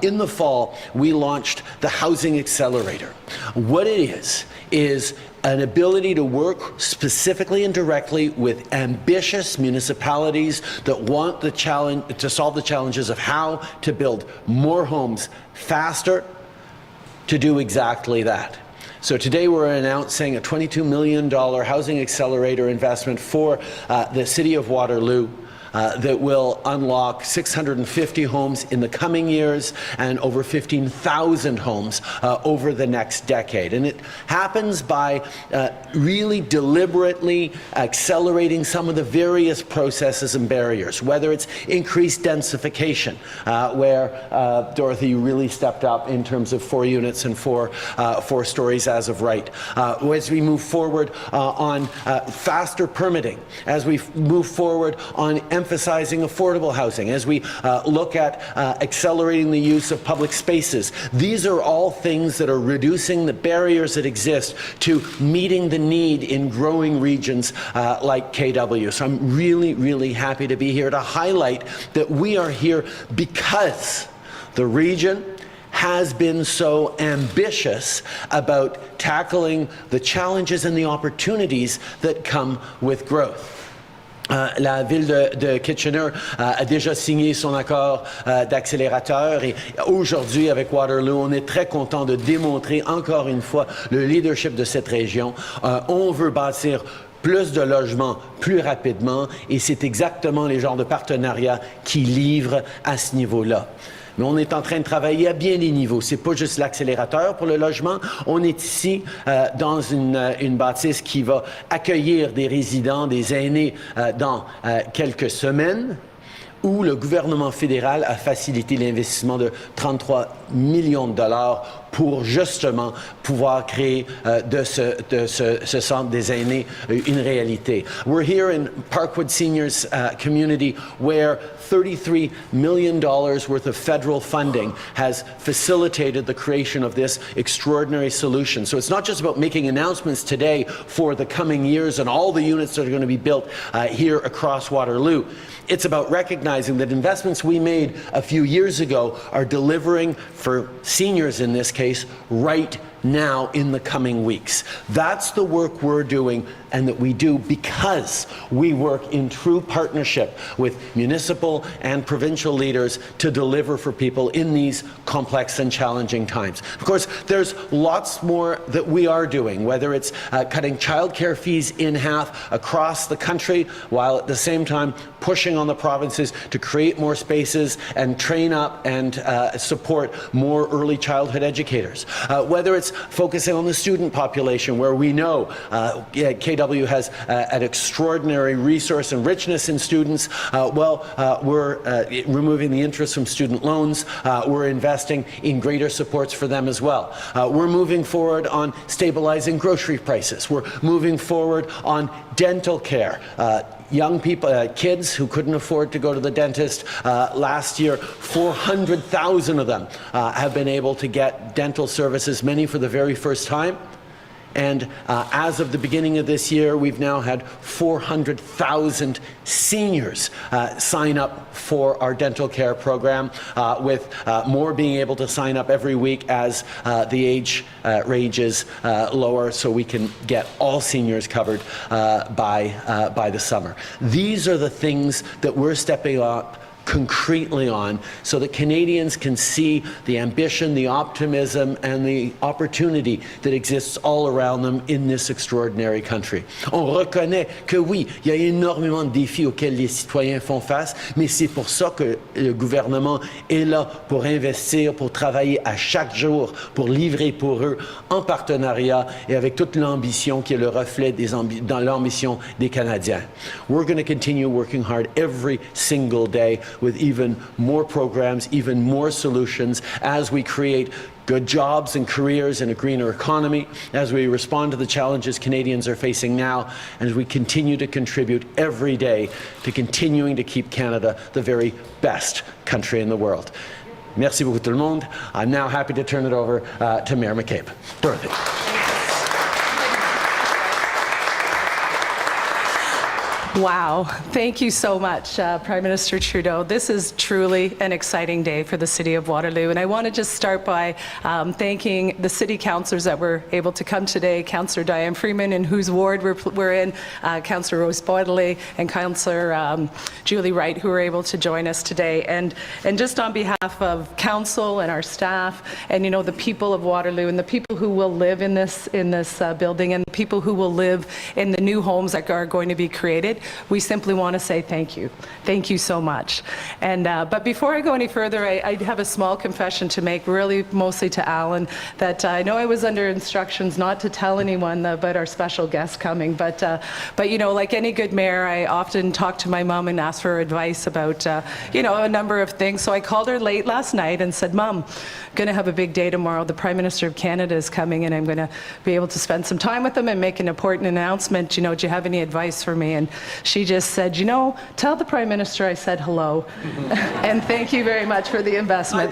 in the fall, we launched the Housing Accelerator. What it is an ability to work specifically and directly with ambitious municipalities that want the challenge to solve the challenges of how to build more homes faster to do exactly that. So today we're announcing a $22 million housing accelerator investment for the City of Waterloo. That will unlock 650 homes in the coming years and over 15,000 homes over the next decade. And it happens by really deliberately accelerating some of the various processes and barriers, whether it's increased densification, where Dorothy really stepped up in terms of 4 units and four stories as of right. As we move forward on faster permitting, as we move forward on emphasizing affordable housing, as we look at accelerating the use of public spaces. These are all things that are reducing the barriers that exist to meeting the need in growing regions like KW. So I'm really, really happy to be here to highlight that we are here because the region has been so ambitious about tackling the challenges and the opportunities that come with growth. La ville de Kitchener a déjà signé son accord d'accélérateur et aujourd'hui avec Waterloo, on est très content de démontrer encore une fois le leadership de cette région. On veut bâtir plus de logements plus rapidement et c'est exactement les genres de partenariats qui livrent à ce niveau-là. Mais on est en train de travailler à bien des niveaux. C'est pas juste l'accélérateur pour le logement. On est ici dans une bâtisse qui va accueillir des résidents, des aînés dans quelques semaines, où le gouvernement fédéral a facilité l'investissement de 33 millions de dollars pour justement pouvoir créer de ce centre des aînés une réalité. We're here in Parkwood Seniors community where $33 million worth of federal funding has facilitated the creation of this extraordinary solution. So it's not just about making announcements today for the coming years and all the units that are going to be built here across Waterloo. It's about recognizing that investments we made a few years ago are delivering for seniors in this case right now in the coming weeks. That's the work we're doing and that we do because we work in true partnership with municipal and provincial leaders to deliver for people in these complex and challenging times. Of course, there's lots more that we are doing, whether it's cutting childcare fees in half across the country, while at the same time pushing on the provinces to create more spaces and train up and support more early childhood educators. Whether it's focusing on the student population, where we know KW has an extraordinary resource and richness in students. We're removing the interest from student loans. We're investing in greater supports for them as well. We're moving forward on stabilizing grocery prices. We're moving forward on dental care. Young people, kids who couldn't afford to go to the dentist last year, 400,000 of them have been able to get dental services, many for the very first time. And as of the beginning of this year, we've now had 400,000 seniors sign up for our dental care program, with more being able to sign up every week as the age range is lower, so we can get all seniors covered by the summer. These are the things that we're stepping up concretely on so that Canadians can see the ambition, the optimism and the opportunity that exists all around them in this extraordinary country. On reconnaît que oui, il y a énormément de défis auxquels les citoyens font face, mais c'est pour ça que le gouvernement est là pour investir, pour travailler à chaque jour, pour livrer pour eux en partenariat et avec toute l'ambition qui est le reflet dans l'ambition des Canadiens. We're going to continue working hard every single day with even more programs, even more solutions as we create good jobs and careers in a greener economy, as we respond to the challenges Canadians are facing now, and as we continue to contribute every day to continuing to keep Canada the very best country in the world. Merci beaucoup tout le monde. I'm now happy to turn it over to Mayor McCabe. Dorothy. Wow. Thank you so much, Prime Minister Trudeau. This is truly an exciting day for the City of Waterloo. And I want to just start by thanking the City Councillors that were able to come today, Councillor Diane Freeman, in whose ward we're in, Councillor Rose Boydley, and Councillor Julie Wright, who were able to join us today. And just on behalf of Council and our staff, and you know, the people of Waterloo, and the people who will live in this building, and the people who will live in the new homes that are going to be created, we simply want to say thank you. Thank you so much. And but before I go any further, I have a small confession to make, really mostly to Alan, that I know I was under instructions not to tell anyone about our special guest coming, but you know, like any good mayor, I often talk to my mom and ask for advice about you know, a number of things. So I called her late last night and said, Mom, I'm going to have a big day tomorrow. The Prime Minister of Canada is coming, and I'm going to be able to spend some time with him and make an important announcement. You know, do you have any advice for me? And she just said, you know, tell the Prime Minister I said hello. And thank you very much for the investment.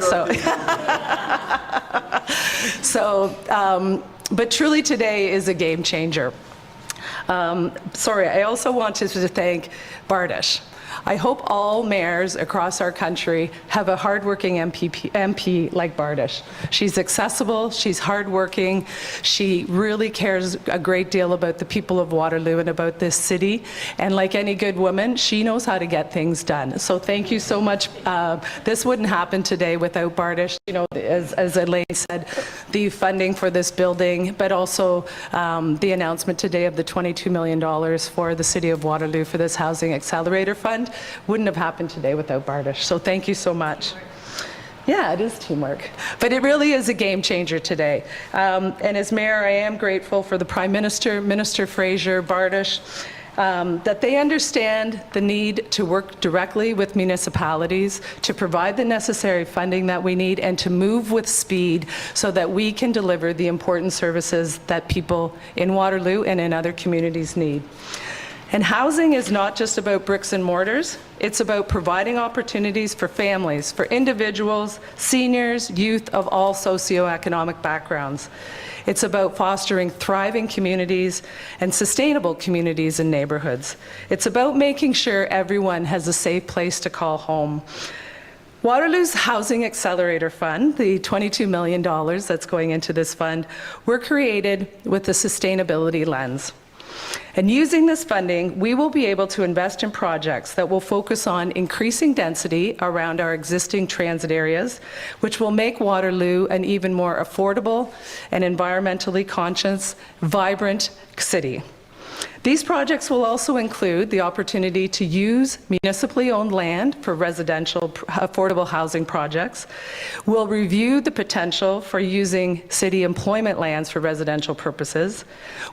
But truly today is a game changer. Sorry, I also wanted to thank Bardish. I hope all mayors across our country have a hardworking MP like Bardish. She's accessible, she's hardworking, she really cares a great deal about the people of Waterloo and about this city. And like any good woman, she knows how to get things done. So thank you so much. This wouldn't happen today without Bardish. You know, as Elaine said, the funding for this building, but also the announcement today of the $22 million for the City of Waterloo for this Housing Accelerator Fund wouldn't have happened today without Bardish. So thank you so much. Yeah, it is teamwork. But it really is a game changer today. And as mayor, I am grateful for the Prime Minister, Minister Fraser, Bardish, that they understand the need to work directly with municipalities to provide the necessary funding that we need and to move with speed so that we can deliver the important services that people in Waterloo and in other communities need. And housing is not just about bricks and mortars, it's about providing opportunities for families, for individuals, seniors, youth of all socioeconomic backgrounds. It's about fostering thriving communities and sustainable communities and neighborhoods. It's about making sure everyone has a safe place to call home. Waterloo's Housing Accelerator Fund, the $22 million that's going into this fund, were created with a sustainability lens. And using this funding, we will be able to invest in projects that will focus on increasing density around our existing transit areas, which will make Waterloo an even more affordable and environmentally conscious, vibrant city. These projects will also include the opportunity to use municipally owned land for residential affordable housing projects. We'll review the potential for using city employment lands for residential purposes.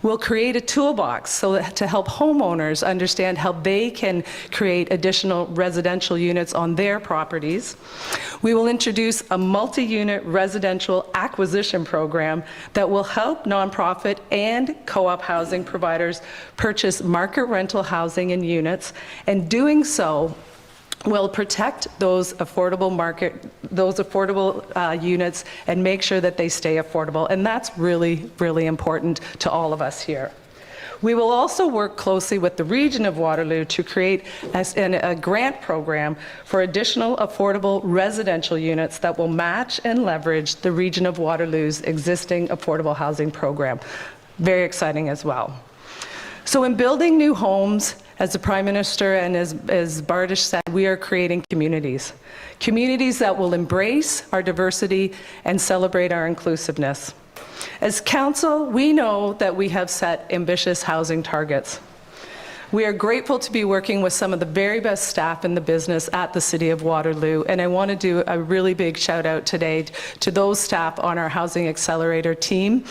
We'll create a toolbox to help homeowners understand how they can create additional residential units on their properties. We will introduce a multi-unit residential acquisition program that will help nonprofit and co-op housing providers purchase market rental housing in units, and doing so will protect those affordable units and make sure that they stay affordable. And that's really, really important to all of us here. We will also work closely with the region of Waterloo to create a grant program for additional affordable residential units that will match and leverage the region of Waterloo's existing affordable housing program. Very exciting as well. So in building new homes, as the Prime Minister and as Bardish said, we are creating communities. Communities that will embrace our diversity and celebrate our inclusiveness. As Council, we know that we have set ambitious housing targets. We are grateful to be working with some of the very best staff in the business at the City of Waterloo, and I want to do a really big shout out today to those staff on our Housing Accelerator team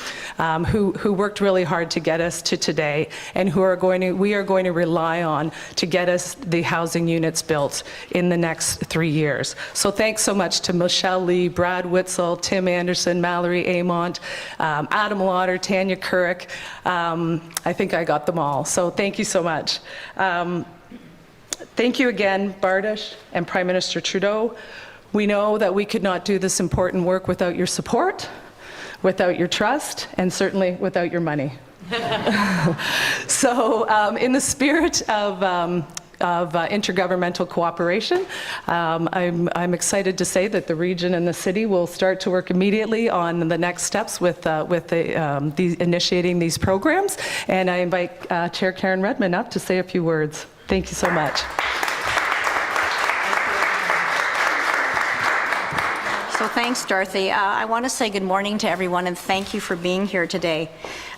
who worked really hard to get us to today, and we are going to rely on to get us the housing units built in the next 3 years. So thanks so much to Michelle Lee, Brad Witzel, Tim Anderson, Mallory Amont, Adam Lauder, Tanya Couric. I think I got them all, so thank you so much. Thank you again, Bardish and Prime Minister Trudeau. We know that we could not do this important work without your support, without your trust, and certainly without your money. So in the spirit of intergovernmental cooperation, I'm excited to say that the region and the city will start to work immediately on the next steps with initiating these programs. And I invite Chair Karen Redmond up to say a few words. Thank you so much. So thanks, Dorothy. I want to say good morning to everyone and thank you for being here today.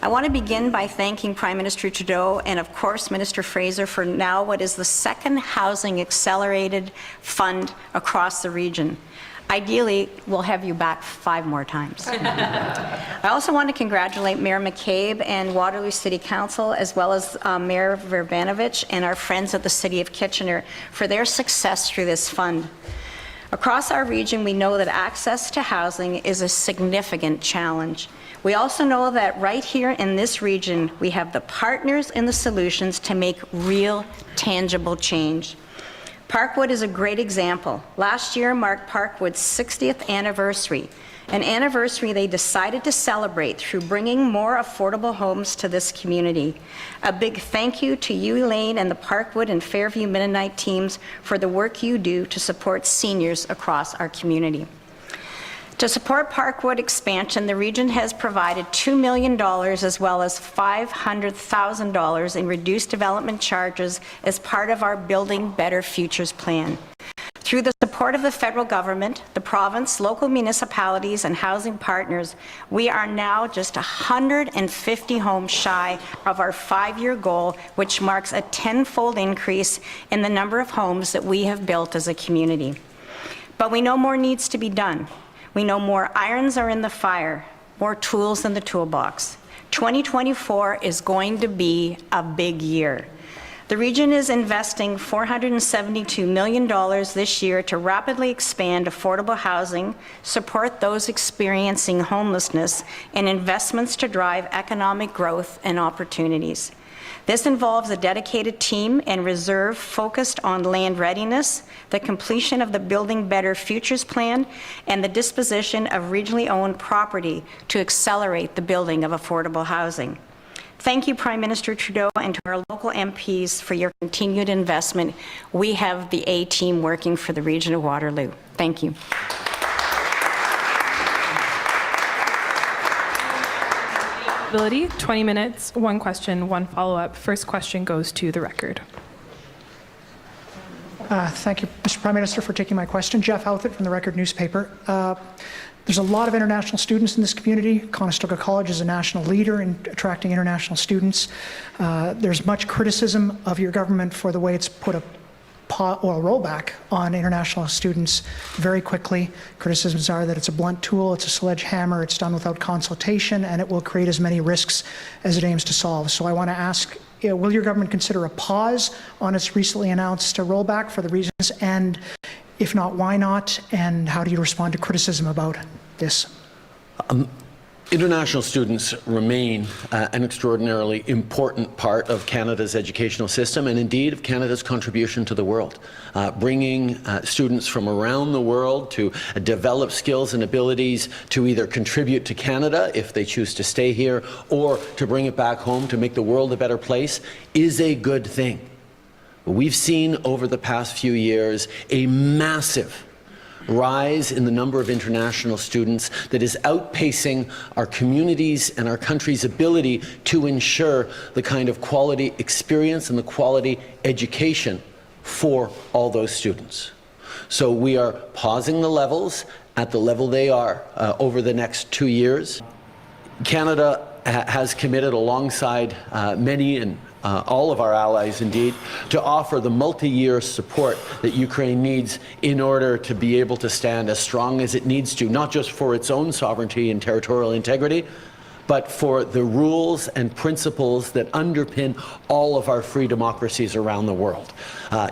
I want to begin by thanking Prime Minister Trudeau and, of course, Minister Fraser for now what is the second Housing Accelerated Fund across the region. Ideally, we'll have you back 5 more times. I also want to congratulate Mayor McCabe and Waterloo City Council, as well as Mayor Verbanovich and our friends at the City of Kitchener for their success through this fund. Across our region, we know that access to housing is a significant challenge. We also know that right here in this region, we have the partners and the solutions to make real, tangible change. Parkwood is a great example. Last year marked Parkwood's 60th anniversary, an anniversary they decided to celebrate through bringing more affordable homes to this community. A big thank you to you, Elaine, and the Parkwood and Fairview Mennonite teams for the work you do to support seniors across our community. To support Parkwood expansion, the region has provided $2 million as well as $500,000 in reduced development charges as part of our Building Better Futures plan. Through the support of the federal government, the province, local municipalities, and housing partners, we are now just 150 homes shy of our 5-year goal, which marks a 10-fold increase in the number of homes that we have built as a community. But we know more needs to be done. We know more irons are in the fire, more tools in the toolbox. 2024 is going to be a big year. The region is investing $472 million this year to rapidly expand affordable housing, support those experiencing homelessness, and investments to drive economic growth and opportunities. This involves a dedicated team and reserve focused on land readiness, the completion of the Building Better Futures plan, and the disposition of regionally owned property to accelerate the building of affordable housing. Thank you, Prime Minister Trudeau, and to our local MPs for your continued investment. We have the A-team working for the region of Waterloo. Thank you. 20 minutes, 1 question, 1 follow-up. First question goes to the record. Thank you, Mr. Prime Minister, for taking my question. Jeff Houthit from the Record newspaper. There's a lot of international students in this community. Conestoga College is a national leader in attracting international students. There's much criticism of your government for the way it's put a rollback on international students very quickly. Criticisms are that it's a blunt tool, it's a sledgehammer, it's done without consultation, and it will create as many risks as it aims to solve. So I want to ask, will your government consider a pause on its recently announced rollback for the reasons, and if not, why not, and how do you respond to criticism about this? International students remain an extraordinarily important part of Canada's educational system and indeed of Canada's contribution to the world. Bringing students from around the world to develop skills and abilities to either contribute to Canada if they choose to stay here or to bring it back home to make the world a better place is a good thing. We've seen over the past few years a massive rise in the number of international students that is outpacing our communities and our country's ability to ensure the kind of quality experience and the quality education for all those students. So we are pausing the levels at the level they are over the next 2 years. Canada has committed alongside many and all of our allies, indeed, to offer the multi-year support that Ukraine needs in order to be able to stand as strong as it needs to, not just for its own sovereignty and territorial integrity, but for the rules and principles that underpin all of our free democracies around the world.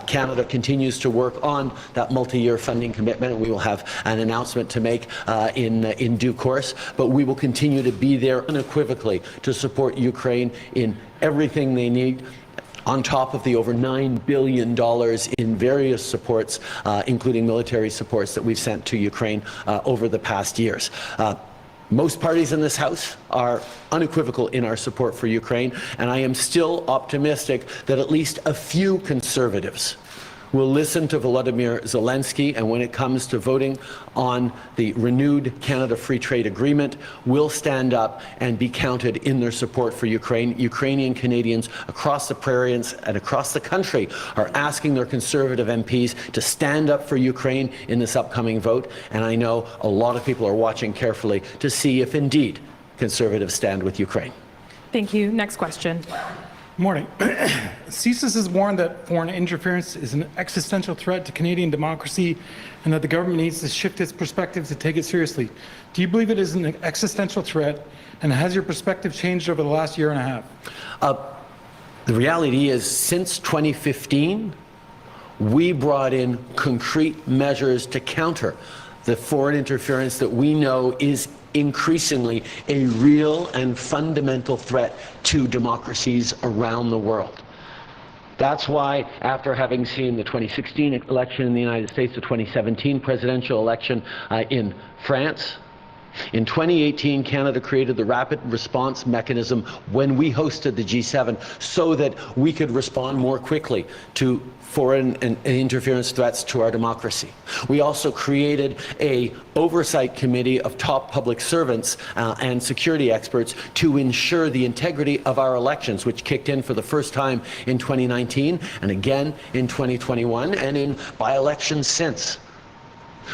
Canada continues to work on that multi-year funding commitment, and we will have an announcement to make in due course, but we will continue to be there unequivocally to support Ukraine in everything they need, on top of the over $9 billion in various supports, including military supports that we've sent to Ukraine over the past years. Most parties in this House are unequivocal in our support for Ukraine, and I am still optimistic that at least a few Conservatives will listen to Volodymyr Zelensky, and when it comes to voting on the renewed Canada Free Trade Agreement, will stand up and be counted in their support for Ukraine. Ukrainian Canadians across the prairies and across the country are asking their Conservative MPs to stand up for Ukraine in this upcoming vote, and I know a lot of people are watching carefully to see if indeed Conservatives stand with Ukraine. Thank you. Next question. Morning. CSIS has warned that foreign interference is an existential threat to Canadian democracy and that the government needs to shift its perspective to take it seriously. Do you believe it is an existential threat, and has your perspective changed over the last year and a half? The reality is, since 2015, we brought in concrete measures to counter the foreign interference that we know is increasingly a real and fundamental threat to democracies around the world. That's why, after having seen the 2016 election in the United States, the 2017 presidential election in France, in 2018, Canada created the rapid response mechanism when we hosted the G7 so that we could respond more quickly to foreign interference threats to our democracy. We also created an oversight committee of top public servants and security experts to ensure the integrity of our elections, which kicked in for the first time in 2019 and again in 2021 and in by-elections since.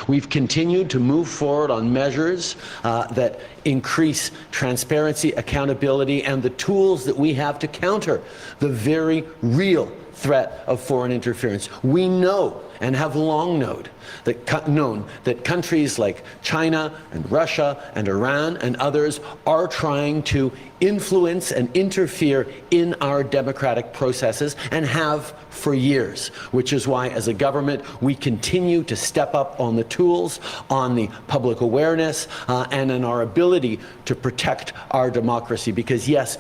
We've continued to move forward on measures that increase transparency, accountability, and the tools that we have to counter the very real threat of foreign interference. We know and have long known that countries like China and Russia and Iran and others are trying to influence and interfere in our democratic processes and have for years, which is why as a government we continue to step up on the tools, on the public awareness, and in our ability to protect our democracy, because yes,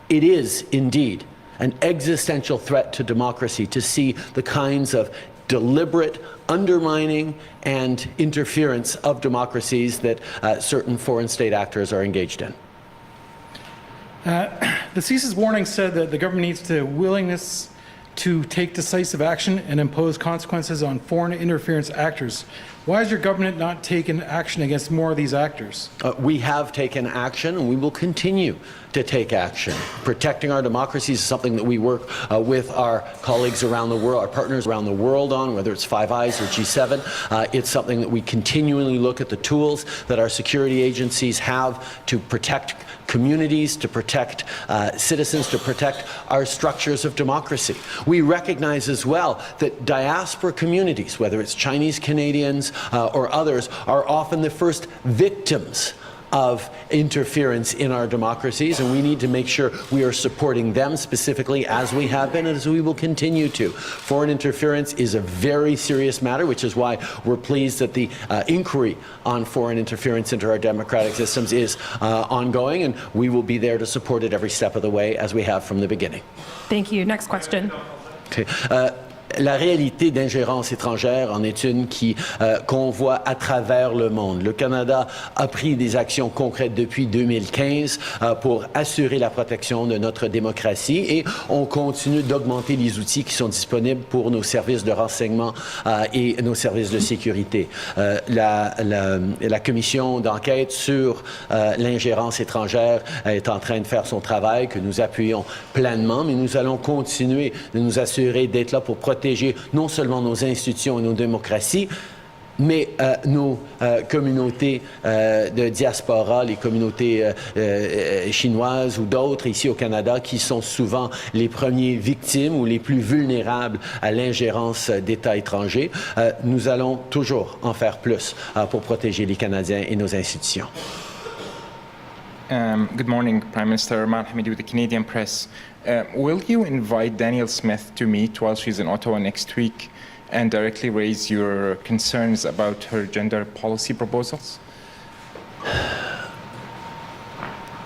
it is indeed an existential threat to democracy to see the kinds of deliberate undermining and interference of democracies that certain foreign state actors are engaged in. The CSIS warning said that the government needs the willingness to take decisive action and impose consequences on foreign interference actors. Why has your government not taken action against more of these actors? We have taken action, and we will continue to take action. Protecting our democracies is something that we work with our colleagues around the world, our partners around the world on, whether it's Five Eyes or G7. It's something that we continually look at the tools that our security agencies have to protect communities, to protect citizens, to protect our structures of democracy. We recognize as well that diaspora communities, whether it's Chinese Canadians or others, are often the first victims of interference in our democracies, and we need to make sure we are supporting them specifically, as we have been and as we will continue to. Foreign interference is a very serious matter, which is why we're pleased that the inquiry on foreign interference into our democratic systems is ongoing, and we will be there to support it every step of the way, as we have from the beginning. Thank you. Next question. Okay. La réalité d'ingérence étrangère en est une qu'on voit à travers le monde. Le Canada a pris des actions concrètes depuis 2015 pour assurer la protection de notre démocratie, et on continue d'augmenter les outils qui sont disponibles pour nos services de renseignement et nos services de sécurité. La commission d'enquête sur l'ingérence étrangère est en train de faire son travail, que nous appuyons pleinement, mais nous allons continuer de nous assurer d'être là pour protéger non seulement nos institutions et nos démocraties, mais nos communautés de diaspora, les communautés chinoises ou d'autres ici au Canada, qui sont souvent les premières victimes ou les plus vulnérables à l'ingérence d'États étrangers. Nous allons toujours en faire plus pour protéger les Canadiens et nos institutions. Good morning, Prime Minister. Matt Hamidi with the Canadian Press. Will you invite Danielle Smith to meet while she's in Ottawa next week and directly raise your concerns about her gender policy proposals?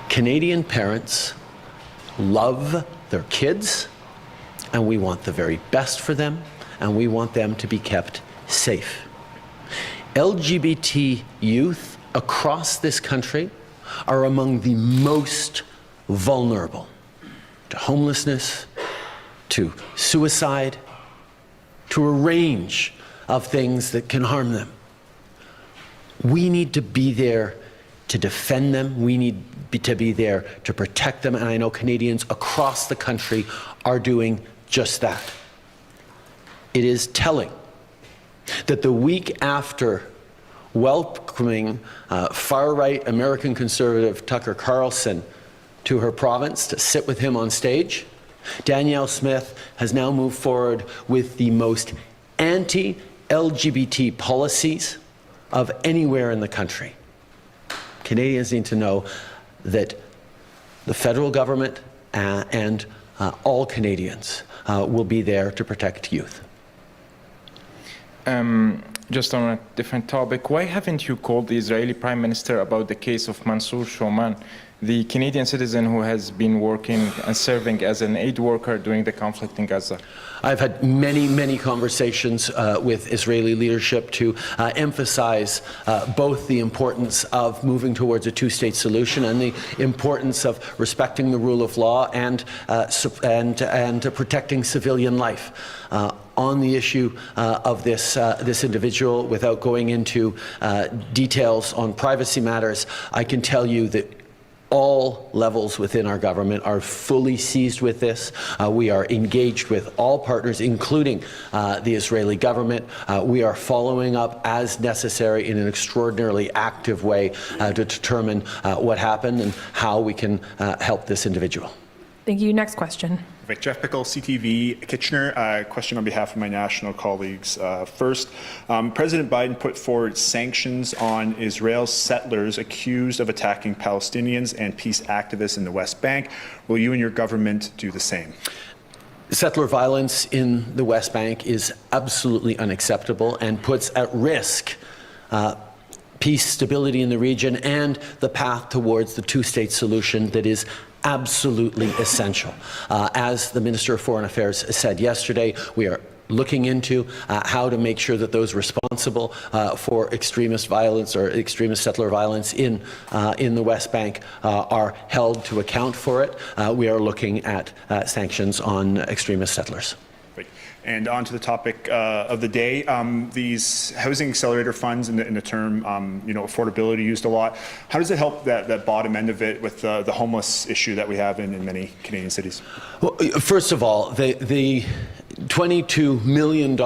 Canadian parents love their kids, and we want the very best for them, and we want them to be kept safe. LGBT youth across this country are among the most vulnerable to homelessness, to suicide, to a range of things that can harm them. We need to be there to defend them. We need to be there to protect them. And I know Canadians across the country are doing just that. It is telling that the week after welcoming far-right American conservative Tucker Carlson to her province to sit with him on stage, Danielle Smith has now moved forward with the most anti-LGBT policies of anywhere in the country. Canadians need to know that the federal government and all Canadians will be there to protect youth. Just on a different topic, why haven't you called the Israeli Prime Minister about the case of Mansour Shoman, the Canadian citizen who has been working and serving as an aid worker during the conflict in Gaza? I've had many conversations with Israeli leadership to emphasize both the importance of moving towards a two-state solution and the importance of respecting the rule of law and protecting civilian life. On the issue of this individual, without going into details on privacy matters, I can tell you that all levels within our government are fully seized with this. We are engaged with all partners, including the Israeli government. We are following up as necessary in an extraordinarily active way to determine what happened and how we can help this individual. Thank you. Next question. Jeff Pickle, CTV Kitchener. Question on behalf of my national colleagues. First, President Biden put forward sanctions on Israel's settlers accused of attacking Palestinians and peace activists in the West Bank. Will you and your government do the same? Settler violence in the West Bank is absolutely unacceptable and puts at risk peace, stability in the region, and the path towards the two-state solution that is absolutely essential. As the Minister of Foreign Affairs said yesterday, we are looking into how to make sure that those responsible for extremist violence or extremist settler violence in the West Bank are held to account for it. We are looking at sanctions on extremist settlers. And on to the topic of the day, these housing accelerator funds, in the term, affordability used a lot. How does it help that bottom end of it with the homeless issue that we have in many Canadian cities? Well, first of all, the $22 million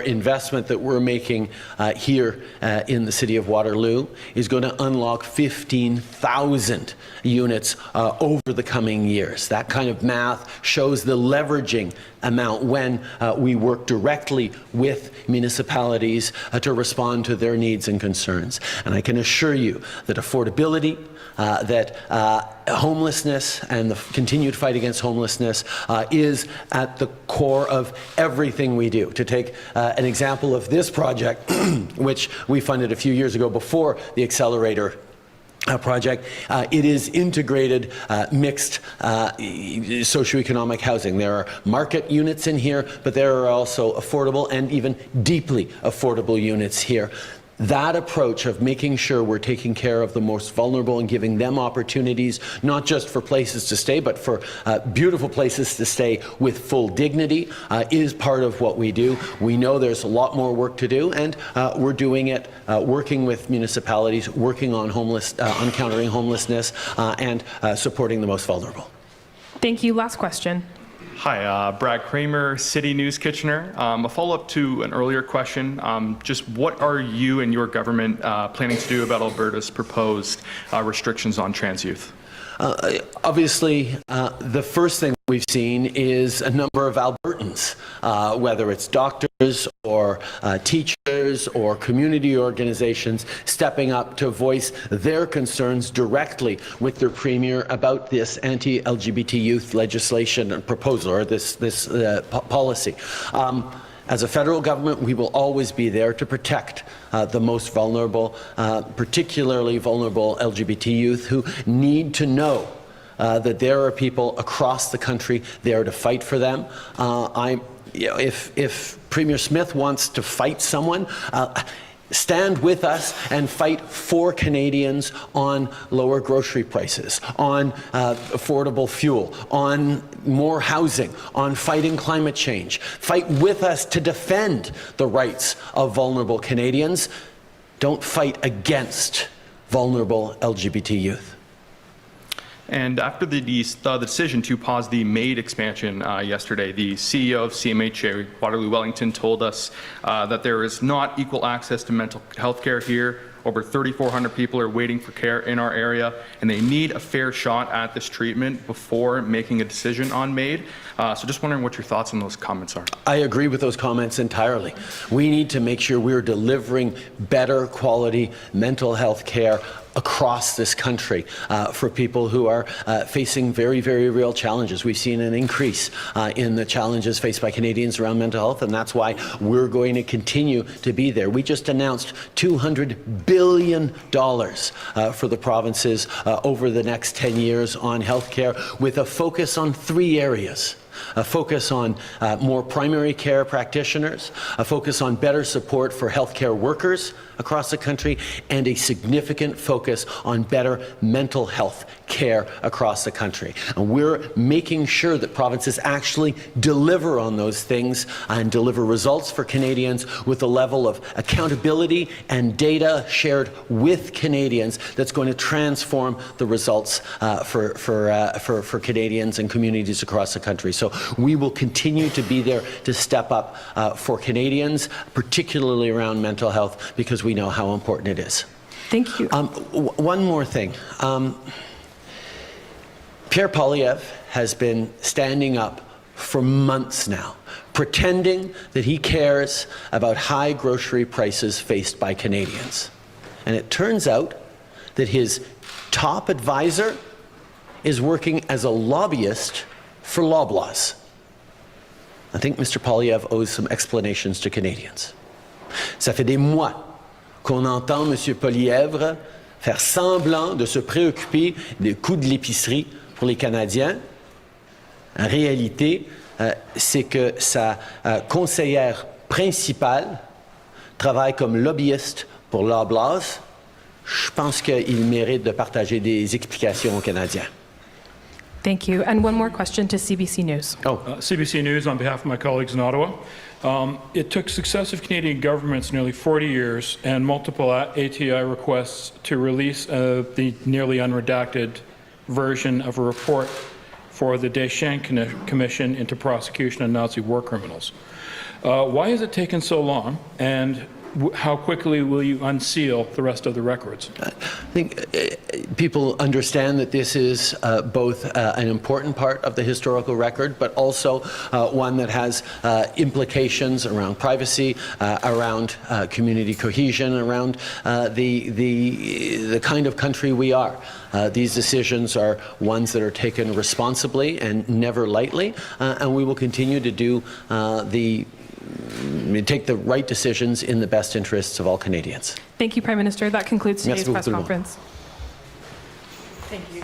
investment that we're making here in the city of Waterloo is going to unlock 15,000 units over the coming years. That kind of math shows the leveraging amount when we work directly with municipalities to respond to their needs and concerns. And I can assure you that affordability, that homelessness and the continued fight against homelessness is at the core of everything we do. To take an example of this project, which we funded a few years ago before the accelerator project, it is integrated mixed socioeconomic housing. There are market units in here, but there are also affordable and even deeply affordable units here. That approach of making sure we're taking care of the most vulnerable and giving them opportunities, not just for places to stay, but for beautiful places to stay with full dignity, is part of what we do. We know there's a lot more work to do, and we're doing it, working with municipalities, working on on countering homelessness, and supporting the most vulnerable. Thank you. Last question. Hi, Brad Kramer, City News Kitchener. A follow-up to an earlier question. Just what are you and your government planning to do about Alberta's proposed restrictions on trans youth? Obviously, the first thing we've seen is a number of Albertans, whether it's doctors or teachers or community organizations, stepping up to voice their concerns directly with their premier about this anti-LGBT youth legislation and proposal, or this policy. As a federal government, we will always be there to protect the most vulnerable, particularly vulnerable LGBT youth who need to know that there are people across the country there to fight for them. If Premier Smith wants to fight someone, stand with us and fight for Canadians on lower grocery prices, on affordable fuel, on more housing, on fighting climate change. Fight with us to defend the rights of vulnerable Canadians. Don't fight against vulnerable LGBT youth. And after the decision to pause the MAID expansion yesterday, the CEO of CMHA, Waterloo Wellington, told us that there is not equal access to mental health care here. Over 3,400 people are waiting for care in our area, and they need a fair shot at this treatment before making a decision on MAID. So just wondering what your thoughts on those comments are. I agree with those comments entirely. We need to make sure we're delivering better quality mental health care across this country for people who are facing very, very real challenges. We've seen an increase in the challenges faced by Canadians around mental health, and that's why we're going to continue to be there. We just announced $200 billion for the provinces over the next 10 years on healthcare, with a focus on 3 areas. A focus on more primary care practitioners, a focus on better support for healthcare workers across the country, and a significant focus on better mental health care across the country. And we're making sure that provinces actually deliver on those things and deliver results for Canadians with a level of accountability and data shared with Canadians that's going to transform the results for Canadians and communities across the country. So we will continue to be there to step up for Canadians, particularly around mental health, because we know how important it is. Thank you. One more thing. Pierre Poilievre has been standing up for months now, pretending that he cares about high grocery prices faced by Canadians. And it turns out that his top advisor is working as a lobbyist for Loblaws. I think Mr. Poilievre owes some explanations to Canadians. Ça fait des mois qu'on entend M. Poilievre faire semblant de se préoccuper des coûts de l'épicerie pour les Canadiens. En réalité, c'est que sa conseillère principale travaille comme lobbyiste pour Loblaws. Je pense qu'il mérite de partager des explications aux Canadiens. Thank you. And one more question to CBC News. CBC News, on behalf of my colleagues in Ottawa. It took successive Canadian governments nearly 40 years and multiple ATI requests to release the nearly unredacted version of a report for the Deschamps Commission into prosecution of Nazi war criminals. Why has it taken so long, and how quickly will you unseal the rest of the records? I think people understand that this is both an important part of the historical record, but also one that has implications around privacy, around community cohesion, around the kind of country we are. These decisions are ones that are taken responsibly and never lightly, and we will continue to do take the right decisions in the best interests of all Canadians. Thank you, Prime Minister. That concludes today's press Merci beaucoup, tout le monde. conference. Thank you.